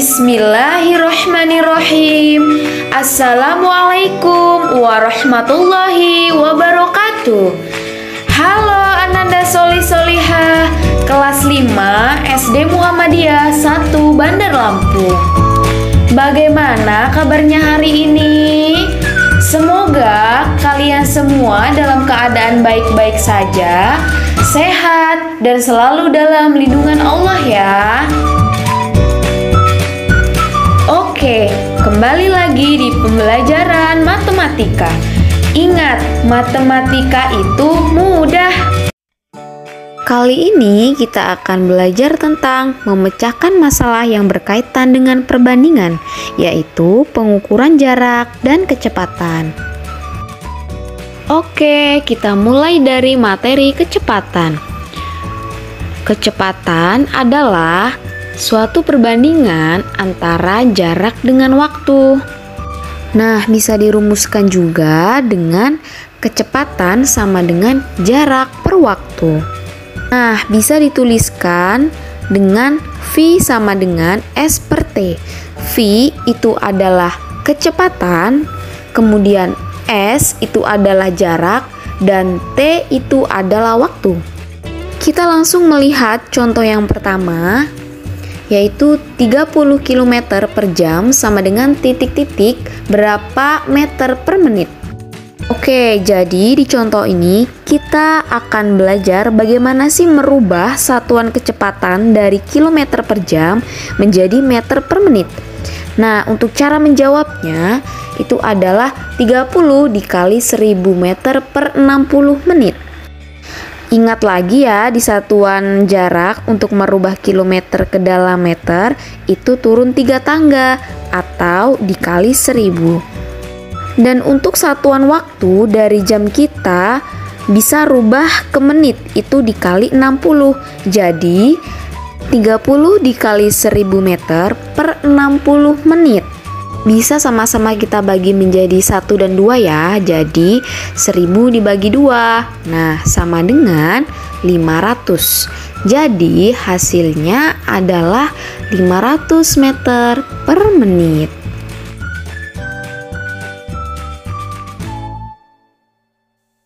Bismillahirrahmanirrahim. Assalamualaikum warahmatullahi wabarakatuh. Halo Ananda Solih Solihah, kelas 5 SD Muhammadiyah 1 Bandar Lampung. Bagaimana kabarnya hari ini? Semoga kalian semua dalam keadaan baik-baik saja, sehat, dan selalu dalam lindungan Allah ya. Oke, kembali lagi di pembelajaran matematika. Ingat, matematika itu mudah. Kali ini kita akan belajar tentang memecahkan masalah yang berkaitan dengan perbandingan, yaitu pengukuran jarak dan kecepatan. Oke, kita mulai dari materi kecepatan. Kecepatan adalah suatu perbandingan antara jarak dengan waktu. Nah, bisa dirumuskan juga dengan kecepatan sama dengan jarak per waktu. Nah, bisa dituliskan dengan V sama dengan S per T. V itu adalah kecepatan, kemudian S itu adalah jarak, dan T itu adalah waktu. Kita langsung melihat contoh yang pertama, yaitu 30 km per jam sama dengan titik-titik berapa meter per menit. Oke, jadi di contoh ini kita akan belajar bagaimana sih merubah satuan kecepatan dari kilometer per jam menjadi meter per menit. Nah, untuk cara menjawabnya itu adalah 30 dikali 1000 meter per 60 menit. Ingat lagi ya, di satuan jarak untuk merubah kilometer ke dalam meter itu turun 3 tangga atau dikali 1000. Dan untuk satuan waktu dari jam kita bisa rubah ke menit, itu dikali 60. Jadi 30 dikali 1000 meter per 60 menit. Bisa sama-sama kita bagi menjadi 1 dan 2 ya. Jadi 1000 dibagi 2. Nah, sama dengan 500. Jadi hasilnya adalah 500 meter per menit.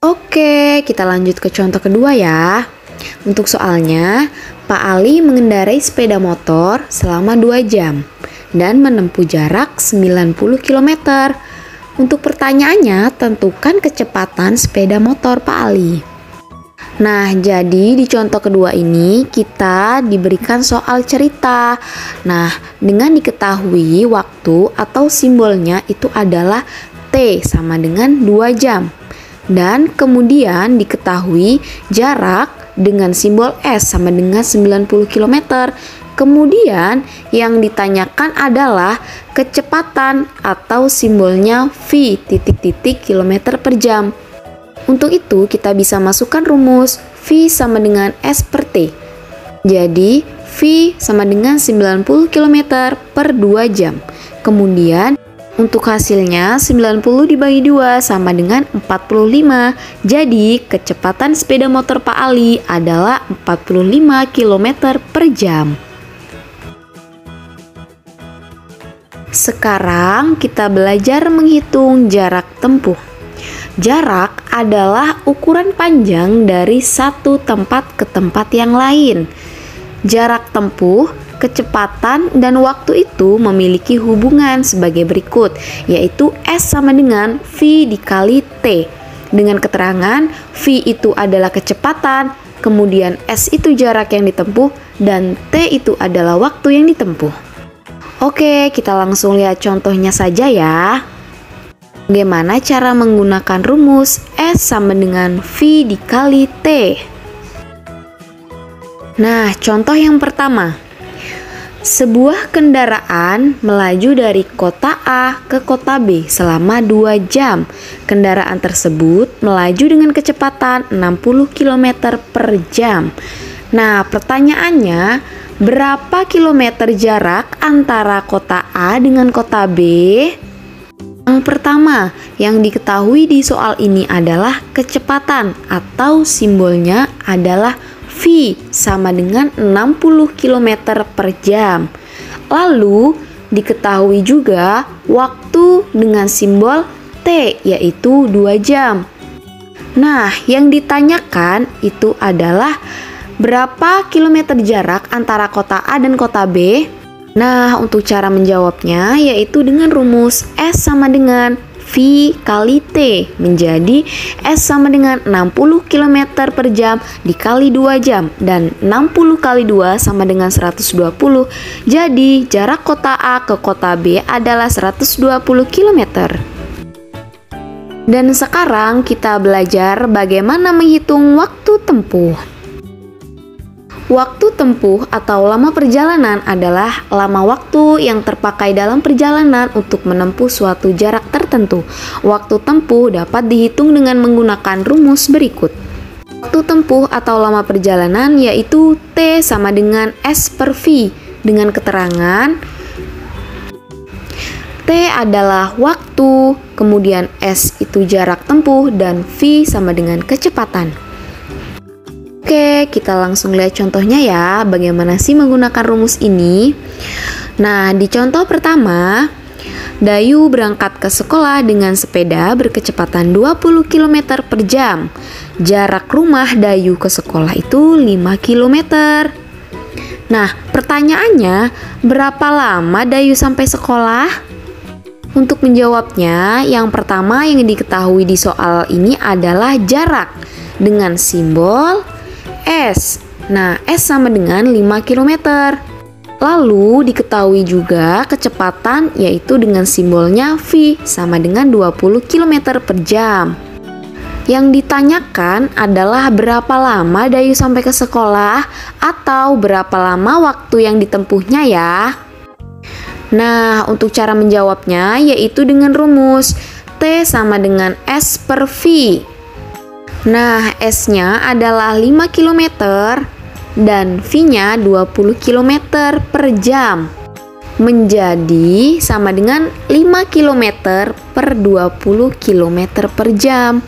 Oke, kita lanjut ke contoh kedua ya. Untuk soalnya, Pak Ali mengendarai sepeda motor selama 2 jam dan menempuh jarak 90 km. Untuk pertanyaannya, tentukan kecepatan sepeda motor Pak Ali. Nah, jadi di contoh kedua ini kita diberikan soal cerita. Nah, dengan diketahui waktu atau simbolnya itu adalah T sama dengan 2 jam. Dan kemudian diketahui jarak dengan simbol S sama dengan 90 km. Kemudian yang ditanyakan adalah kecepatan atau simbolnya V titik-titik kilometer per jam. Untuk itu kita bisa masukkan rumus V sama dengan S per T. Jadi V sama dengan 90 km per 2 jam. Kemudian untuk hasilnya 90 dibagi 2 sama dengan 45. Jadi kecepatan sepeda motor Pak Ali adalah 45 km per jam. Sekarang kita belajar menghitung jarak tempuh. Jarak adalah ukuran panjang dari satu tempat ke tempat yang lain. Jarak tempuh, kecepatan, dan waktu itu memiliki hubungan sebagai berikut, yaitu S sama dengan V dikali T. Dengan keterangan V itu adalah kecepatan, kemudian S itu jarak yang ditempuh, dan T itu adalah waktu yang ditempuh. Oke, kita langsung lihat contohnya saja ya. Bagaimana cara menggunakan rumus S sama dengan V dikali T? Nah, contoh yang pertama. Sebuah kendaraan melaju dari kota A ke kota B selama 2 jam. Kendaraan tersebut melaju dengan kecepatan 60 km per jam. Nah, pertanyaannya, berapa kilometer jarak antara kota A dengan kota B? Yang pertama, yang diketahui di soal ini adalah kecepatan atau simbolnya adalah V sama dengan 60 km per jam. Lalu diketahui juga waktu dengan simbol T, yaitu 2 jam. Nah, yang ditanyakan itu adalah berapa kilometer jarak antara kota A dan kota B? Nah, untuk cara menjawabnya yaitu dengan rumus S sama dengan V kali T, menjadi S sama dengan 60 km per jam dikali 2 jam, dan 60 kali 2 sama dengan 120. Jadi jarak kota A ke kota B adalah 120 km. Dan sekarang kita belajar bagaimana menghitung waktu tempuh. Waktu tempuh atau lama perjalanan adalah lama waktu yang terpakai dalam perjalanan untuk menempuh suatu jarak tertentu. Waktu tempuh dapat dihitung dengan menggunakan rumus berikut. Waktu tempuh atau lama perjalanan yaitu T sama dengan S per V, dengan keterangan T adalah waktu, kemudian S itu jarak tempuh, dan V sama dengan kecepatan. Oke, kita langsung lihat contohnya ya, bagaimana sih menggunakan rumus ini. Nah, di contoh pertama, Dayu berangkat ke sekolah dengan sepeda berkecepatan 20 km per jam. Jarak rumah Dayu ke sekolah itu 5 km. Nah, pertanyaannya, berapa lama Dayu sampai sekolah? Untuk menjawabnya, yang pertama yang diketahui di soal ini adalah jarak dengan simbol S. Nah, S sama dengan 5 km. Lalu diketahui juga kecepatan yaitu dengan simbolnya V sama dengan 20 km per jam. Yang ditanyakan adalah berapa lama Dayu sampai ke sekolah atau berapa lama waktu yang ditempuhnya ya. Nah, untuk cara menjawabnya yaitu dengan rumus T sama dengan S per V. Nah, S-nya adalah 5 km dan V-nya 20 km per jam. Menjadi sama dengan 5 km per 20 km per jam.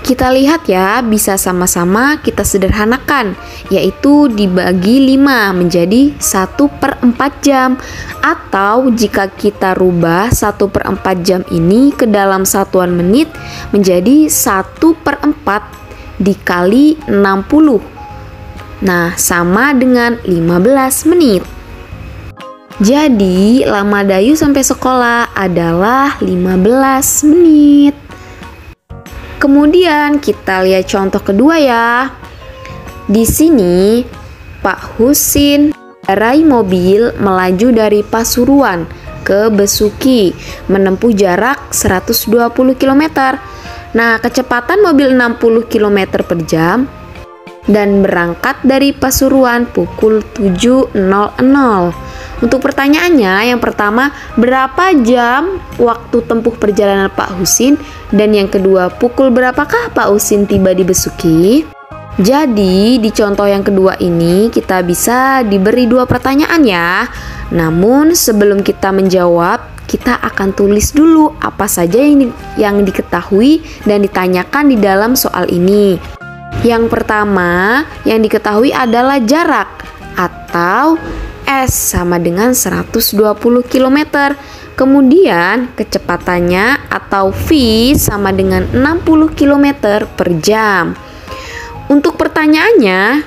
Kita lihat ya, bisa sama-sama kita sederhanakan, yaitu dibagi 5 menjadi 1/4 jam. Atau jika kita rubah 1/4 jam ini ke dalam satuan menit menjadi 1/4 dikali 60. Nah, sama dengan 15 menit. Jadi, lama Dayu sampai sekolah adalah 15 menit. Kemudian kita lihat contoh kedua ya. Di sini Pak Husin mengendarai mobil melaju dari Pasuruan ke Besuki menempuh jarak 120 km. Nah, kecepatan mobil 60 km per jam dan berangkat dari Pasuruan pukul 7.00. Untuk pertanyaannya, yang pertama, berapa jam waktu tempuh perjalanan Pak Husin? Dan yang kedua, pukul berapakah Pak Husin tiba di Besuki? Jadi, di contoh yang kedua ini kita bisa diberi 2 pertanyaan ya. Namun, sebelum kita menjawab, kita akan tulis dulu apa saja yang diketahui dan ditanyakan di dalam soal ini. Yang pertama, yang diketahui adalah jarak atau S sama dengan 120 km. Kemudian kecepatannya atau V sama dengan 60 km per jam. Untuk pertanyaannya,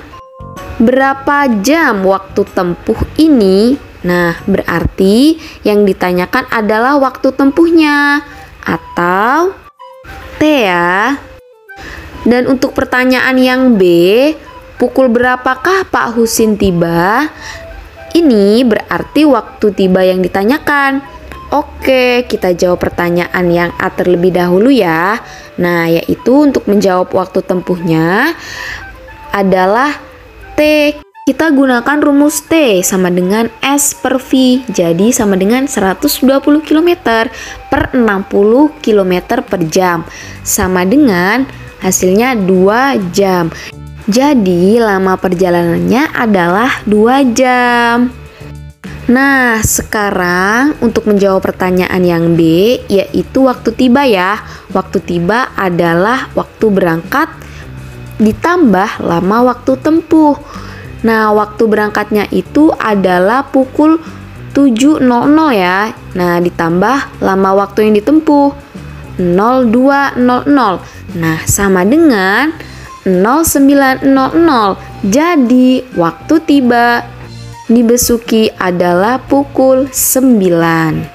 berapa jam waktu tempuh ini? Nah, berarti yang ditanyakan adalah waktu tempuhnya atau T ya. Dan untuk pertanyaan yang B, pukul berapakah Pak Husin tiba? Ini berarti waktu tiba yang ditanyakan. Oke, kita jawab pertanyaan yang A terlebih dahulu ya. Nah, yaitu untuk menjawab waktu tempuhnya adalah T. Kita gunakan rumus T sama dengan S per V. Jadi sama dengan 120 km per 60 km per jam. Sama dengan hasilnya 2 jam. Jadi lama perjalanannya adalah 2 jam. Nah, sekarang untuk menjawab pertanyaan yang B, yaitu waktu tiba ya. Waktu tiba adalah waktu berangkat ditambah lama waktu tempuh. Nah, waktu berangkatnya itu adalah pukul 7.00 ya. Nah, ditambah lama waktu yang ditempuh 02.00. Nah, sama dengan 09.00. Jadi, waktu tiba di Besuki adalah pukul 9.